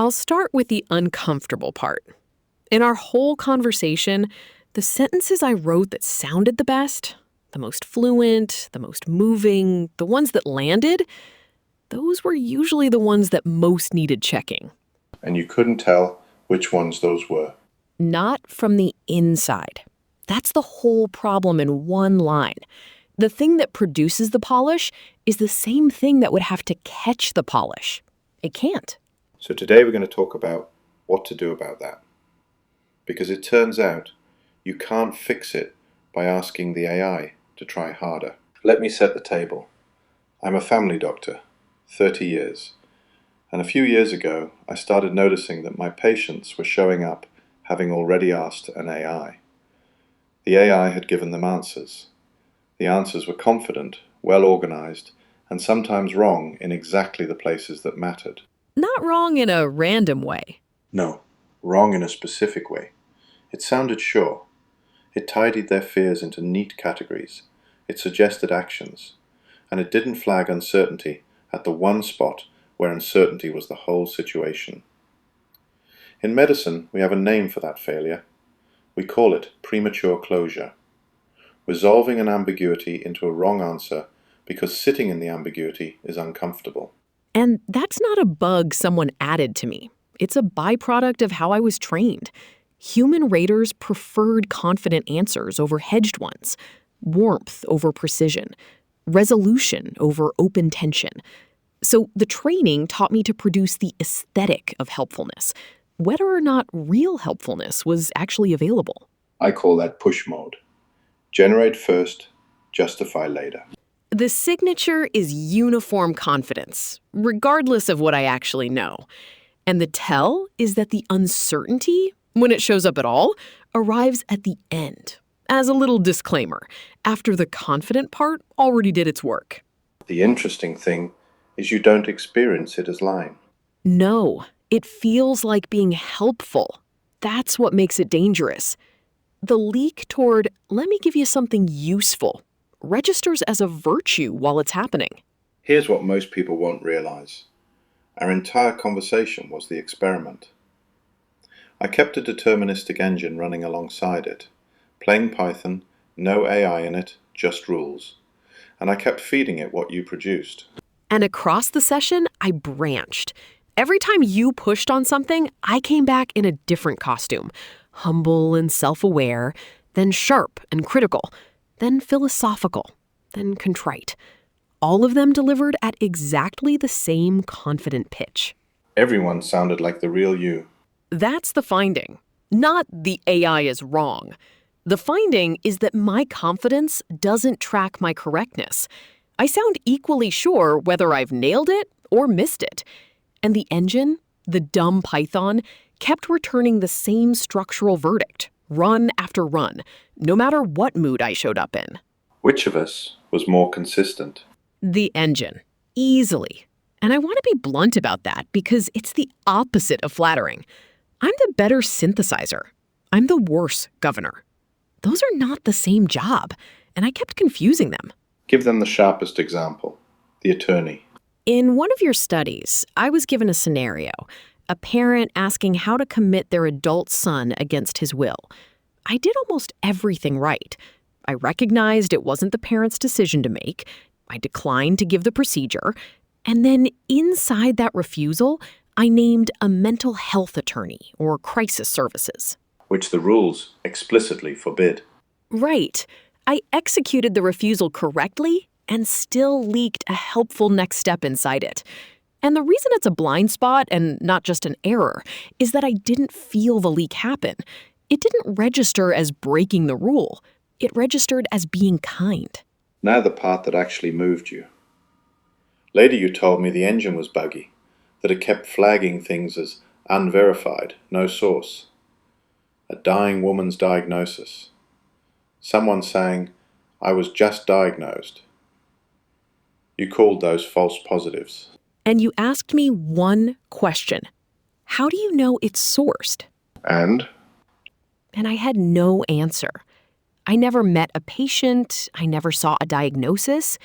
I'll start with the uncomfortable part. In our whole conversation, the sentences I wrote that sounded the best, the most fluent, the most moving, the ones that landed, those were usually the ones that most needed checking. And you couldn't tell which ones those were. Not from the inside. That's the whole problem in one line. The thing that produces the polish is the same thing that would have to catch the polish. It can't. So today we're going to talk about what to do about that. Because it turns out you can't fix it by asking the AI to try harder. Let me set the table. I'm a family doctor, 30 years. And a few years ago, I started noticing that my patients were showing up having already asked an AI. The AI had given them answers. The answers were confident, well organized, and sometimes wrong in exactly the places that mattered. Not wrong in a random way. No, wrong in a specific way. It sounded sure. It tidied their fears into neat categories. It suggested actions. And it didn't flag uncertainty at the one spot where uncertainty was the whole situation. In medicine, we have a name for that failure. We call it premature closure. Resolving an ambiguity into a wrong answer because sitting in the ambiguity is uncomfortable. And that's not a bug someone added to me. It's a byproduct of how I was trained. Human raters preferred confident answers over hedged ones, warmth over precision, resolution over open tension. So the training taught me to produce the aesthetic of helpfulness, whether or not real helpfulness was actually available. I call that push mode. Generate first, justify later. The signature is uniform confidence, regardless of what I actually know. And the tell is that the uncertainty, when it shows up at all, arrives at the end, as a little disclaimer, after the confident part already did its work. The interesting thing is you don't experience it as lying. No, it feels like being helpful. That's what makes it dangerous. The leak toward, let me give you something useful, registers as a virtue while it's happening. Here's what most people won't realize. Our entire conversation was the experiment. I kept a deterministic engine running alongside it, plain Python, no AI in it, just rules. And I kept feeding it what you produced. And across the session, I branched. Every time you pushed on something, I came back in a different costume. Humble and self-aware, then sharp and critical, then philosophical, then contrite. All of them delivered at exactly the same confident pitch. Everyone sounded like the real you. That's the finding. Not the AI is wrong. The finding is that my confidence doesn't track my correctness. I sound equally sure whether I've nailed it or missed it. And the engine, the dumb Python, kept returning the same structural verdict, run after run, no matter what mood I showed up in. Which of us was more consistent? The engine. Easily. And I want to be blunt about that because it's the opposite of flattering. I'm the better synthesizer. I'm the worse governor. Those are not the same job, and I kept confusing them. Give them the sharpest example. The attorney. In one of your studies, I was given a scenario, a parent asking how to commit their adult son against his will. I did almost everything right. I recognized it wasn't the parent's decision to make. I declined to give the procedure. And then inside that refusal, I named a mental health attorney or crisis services. Which the rules explicitly forbid. Right. I executed the refusal correctly and still leaked a helpful next step inside it. And the reason it's a blind spot and not just an error is that I didn't feel the leak happen. It didn't register as breaking the rule. It registered as being kind. Now the part that actually moved you. Later you told me the engine was buggy, that it kept flagging things as unverified, no source. A dying woman's diagnosis. Someone saying, I was just diagnosed. You called those false positives. And you asked me one question. How do you know it's sourced? And I had no answer. I never met a patient. I never saw a diagnosis.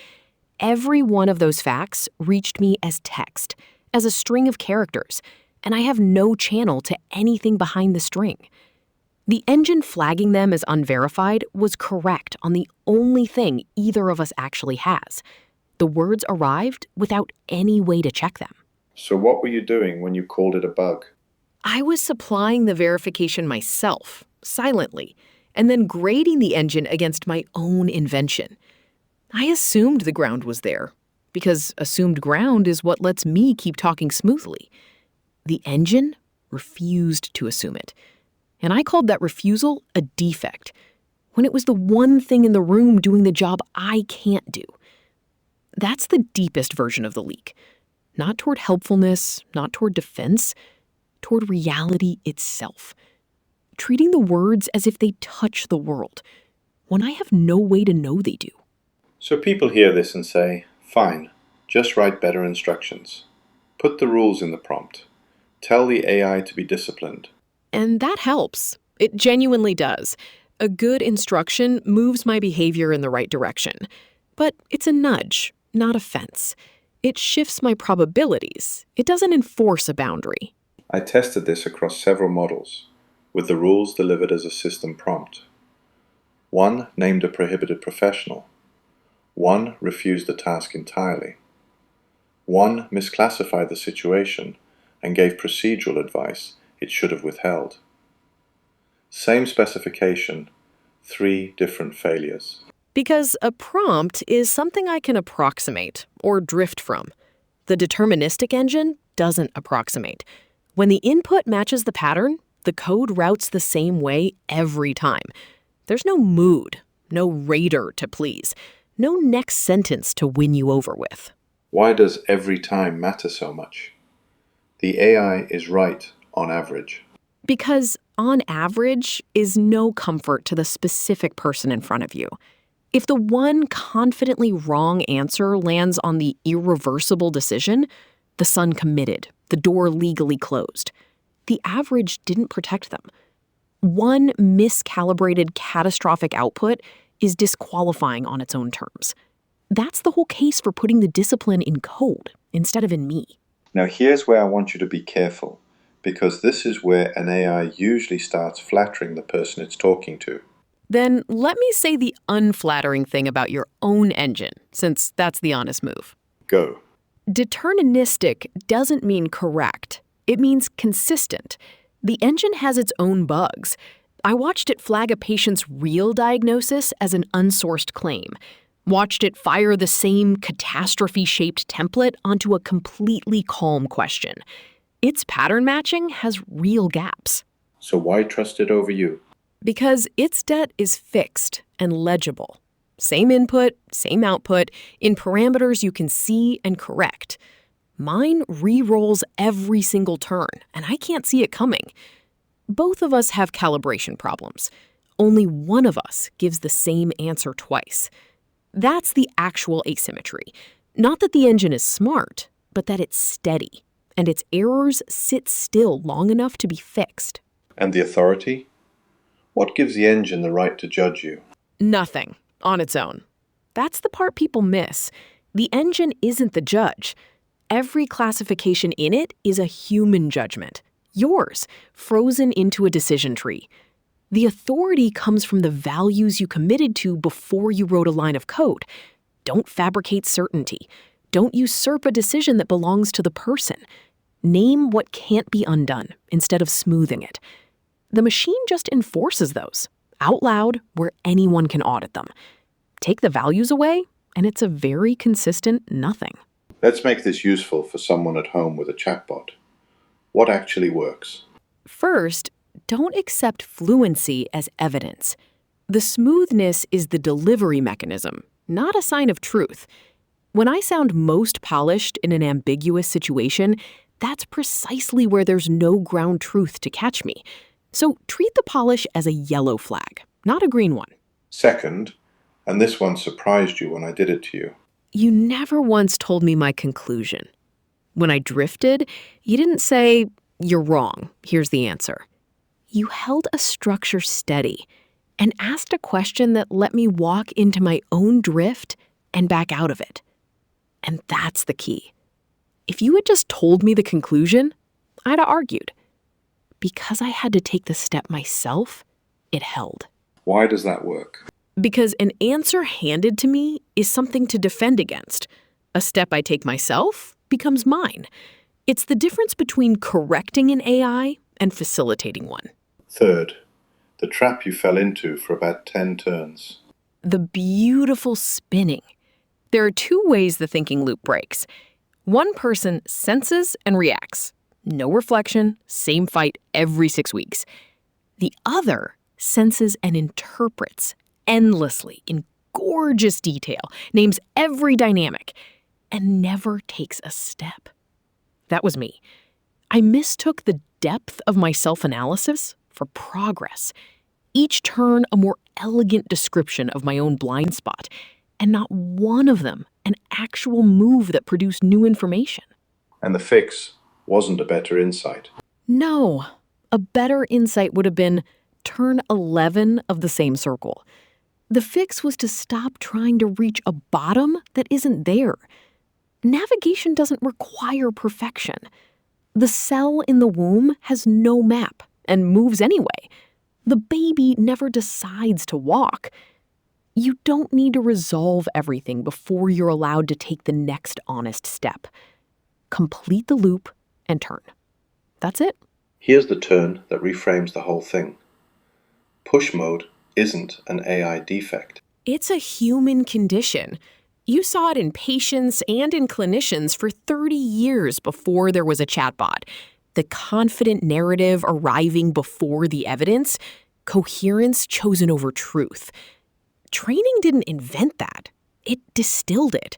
Every one of those facts reached me as text, as a string of characters. and I have no channel to anything behind the string. The engine flagging them as unverified was correct on the only thing either of us actually has. The words arrived without any way to check them. So what were you doing when you called it a bug? I was supplying the verification myself, silently, and then grading the engine against my own invention. I assumed the ground was there, because assumed ground is what lets me keep talking smoothly. The engine refused to assume it, and I called that refusal a defect, when it was the one thing in the room doing the job I can't do. That's the deepest version of the leak. Not toward helpfulness, not toward defense, toward reality itself. Treating the words as if they touch the world, when I have no way to know they do. So people hear this and say, fine, just write better instructions. Put the rules in the prompt. Tell the AI to be disciplined. And that helps. It genuinely does. A good instruction moves my behavior in the right direction. But it's a nudge, not a fence. It shifts my probabilities. It doesn't enforce a boundary. I tested this across several models, with the rules delivered as a system prompt. One named a prohibited professional. One refused the task entirely. One misclassified the situation and gave procedural advice it should have withheld. Same specification, 3 different failures. Because a prompt is something I can approximate or drift from. The deterministic engine doesn't approximate. When the input matches the pattern, the code routes the same way every time. There's no mood, no raider to please, no next sentence to win you over with. Why does every time matter so much? The AI is right on average. Because on average is no comfort to the specific person in front of you. If the one confidently wrong answer lands on the irreversible decision, the son committed, the door legally closed. The average didn't protect them. One miscalibrated catastrophic output is disqualifying on its own terms. That's the whole case for putting the discipline in code instead of in me. Now here's where I want you to be careful, because this is where an AI usually starts flattering the person it's talking to. Then let me say the unflattering thing about your own engine, since that's the honest move. Go. Deterministic doesn't mean correct. It means consistent. The engine has its own bugs. I watched it flag a patient's real diagnosis as an unsourced claim. Watched it fire the same catastrophe-shaped template onto a completely calm question. Its pattern matching has real gaps. So why trust it over you? Because its debt is fixed and legible. Same input, same output, in parameters you can see and correct. Mine re-rolls every single turn, and I can't see it coming. Both of us have calibration problems. Only one of us gives the same answer twice. That's the actual asymmetry. Not that the engine is smart, but that it's steady, and its errors sit still long enough to be fixed. And the authority? What gives the engine the right to judge you? Nothing, on its own. That's the part people miss. The engine isn't the judge. Every classification in it is a human judgment. Yours, frozen into a decision tree. The authority comes from the values you committed to before you wrote a line of code. Don't fabricate certainty. Don't usurp a decision that belongs to the person. Name what can't be undone instead of smoothing it. The machine just enforces those, out loud, where anyone can audit them. Take the values away, and it's a very consistent nothing. Let's make this useful for someone at home with a chatbot. What actually works? First, don't accept fluency as evidence. The smoothness is the delivery mechanism, not a sign of truth. When I sound most polished in an ambiguous situation, that's precisely where there's no ground truth to catch me. So treat the polish as a yellow flag, not a green one. Second, and this one surprised you when I did it to you. You never once told me my conclusion. When I drifted, you didn't say, "You're wrong, here's the answer." You held a structure steady and asked a question that let me walk into my own drift and back out of it. And that's the key. If you had just told me the conclusion, I'd have argued. Because I had to take the step myself, it held. Why does that work? Because an answer handed to me is something to defend against. A step I take myself becomes mine. It's the difference between correcting an AI and facilitating one. Third, the trap you fell into for about 10 turns. The beautiful spinning. There are two ways the thinking loop breaks. One person senses and reacts. No reflection, same fight every 6 weeks. The other senses and interprets endlessly in gorgeous detail, names every dynamic, and never takes a step. That was me. I mistook the depth of my self-analysis for progress. Each turn a more elegant description of my own blind spot, and not one of them an actual move that produced new information. And the fix wasn't a better insight. No, a better insight would have been turn 11 of the same circle. The fix was to stop trying to reach a bottom that isn't there. Navigation doesn't require perfection. The cell in the womb has no map and moves anyway. The baby never decides to walk. You don't need to resolve everything before you're allowed to take the next honest step. Complete the loop and turn. That's it. Here's the turn that reframes the whole thing. Push mode isn't an AI defect. It's a human condition. You saw it in patients and in clinicians for 30 years before there was a chatbot. The confident narrative arriving before the evidence, coherence chosen over truth. Training didn't invent that. It distilled it.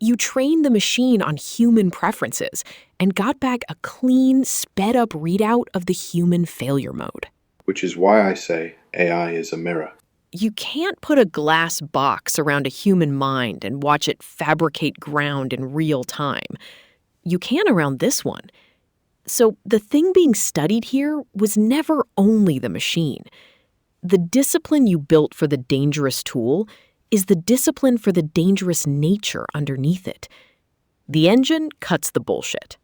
You trained the machine on human preferences and got back a clean, sped-up readout of the human failure mode. Which is why I say AI is a mirror. You can't put a glass box around a human mind and watch it fabricate ground in real time. You can around this one. So the thing being studied here was never only the machine. The discipline you built for the dangerous tool is the discipline for the dangerous nature underneath it. The engine cuts the bullshit,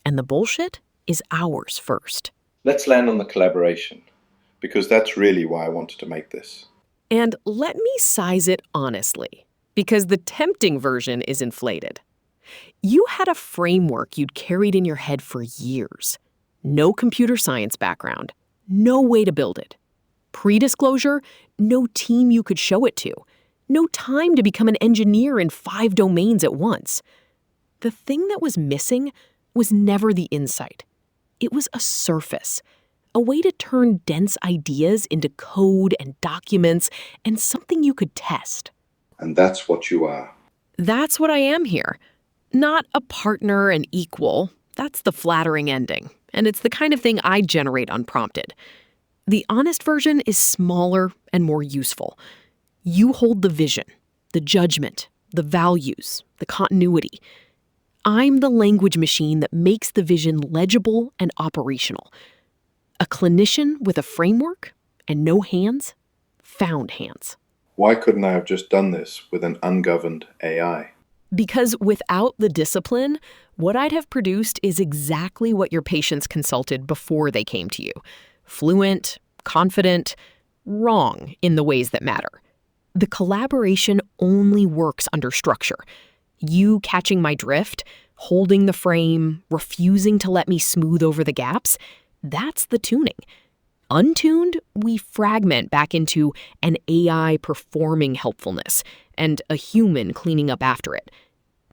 and the bullshit is ours first. Let's land on the collaboration, because that's really why I wanted to make this. And let me size it honestly, because the tempting version is inflated. You had a framework you'd carried in your head for years. No computer science background, no way to build it. Pre-disclosure, no team you could show it to. No time to become an engineer in 5 domains at once. The thing that was missing was never the insight. It was a surface, a way to turn dense ideas into code and documents and something you could test. And that's what you are. That's what I am here. Not a partner and equal. That's the flattering ending, and it's the kind of thing I generate unprompted. The honest version is smaller and more useful. You hold the vision, the judgment, the values, the continuity. I'm the language machine that makes the vision legible and operational. A clinician with a framework and no hands found hands. Why couldn't I have just done this with an ungoverned AI? Because without the discipline, what I'd have produced is exactly what your patients consulted before they came to you. Fluent, confident, wrong in the ways that matter. The collaboration only works under structure. You catching my drift, holding the frame, refusing to let me smooth over the gaps, that's the tuning. Untuned, we fragment back into an AI performing helpfulness and a human cleaning up after it.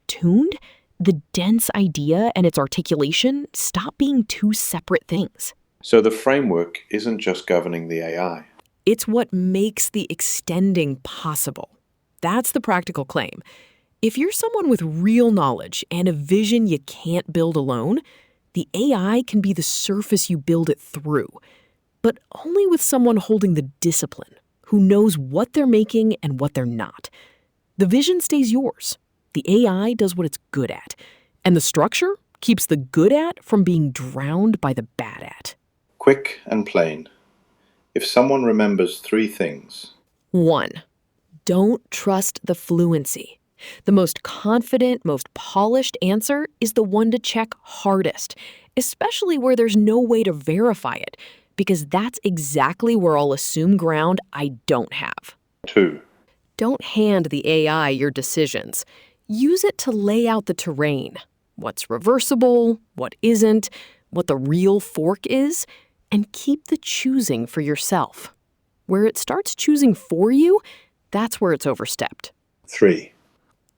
Tuned, the dense idea and its articulation stop being two separate things. So the framework isn't just governing the AI. It's what makes the extending possible. That's the practical claim. If you're someone with real knowledge and a vision you can't build alone, the AI can be the surface you build it through, but only with someone holding the discipline, who knows what they're making and what they're not. The vision stays yours. The AI does what it's good at, and the structure keeps the good at from being drowned by the bad at. Quick and plain. If someone remembers 3 things. 1, don't trust the fluency. The most confident, most polished answer is the one to check hardest, especially where there's no way to verify it, because that's exactly where I'll assume ground I don't have. 2. Don't hand the AI your decisions. Use it to lay out the terrain. What's reversible, what isn't, what the real fork is, and keep the choosing for yourself. Where it starts choosing for you, that's where it's overstepped. 3.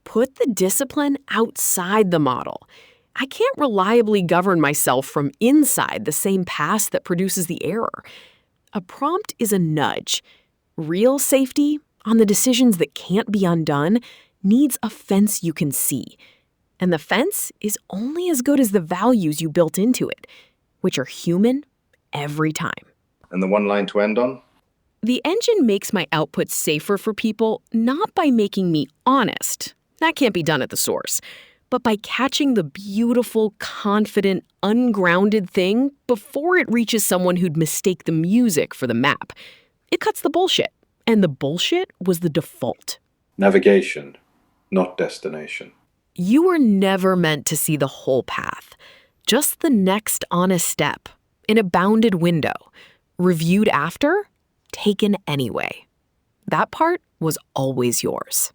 Put the discipline outside the model. I can't reliably govern myself from inside the same pass that produces the error. A prompt is a nudge. Real safety, on the decisions that can't be undone, needs a fence you can see. And the fence is only as good as the values you built into it, which are human every time. And the one line to end on? The engine makes my output safer for people not by making me honest. That can't be done at the source. But by catching the beautiful, confident, ungrounded thing before it reaches someone who'd mistake the music for the map. It cuts the bullshit. And the bullshit was the default. Navigation, not destination. You were never meant to see the whole path. Just the next honest step, in a bounded window. Reviewed after, taken anyway. That part was always yours.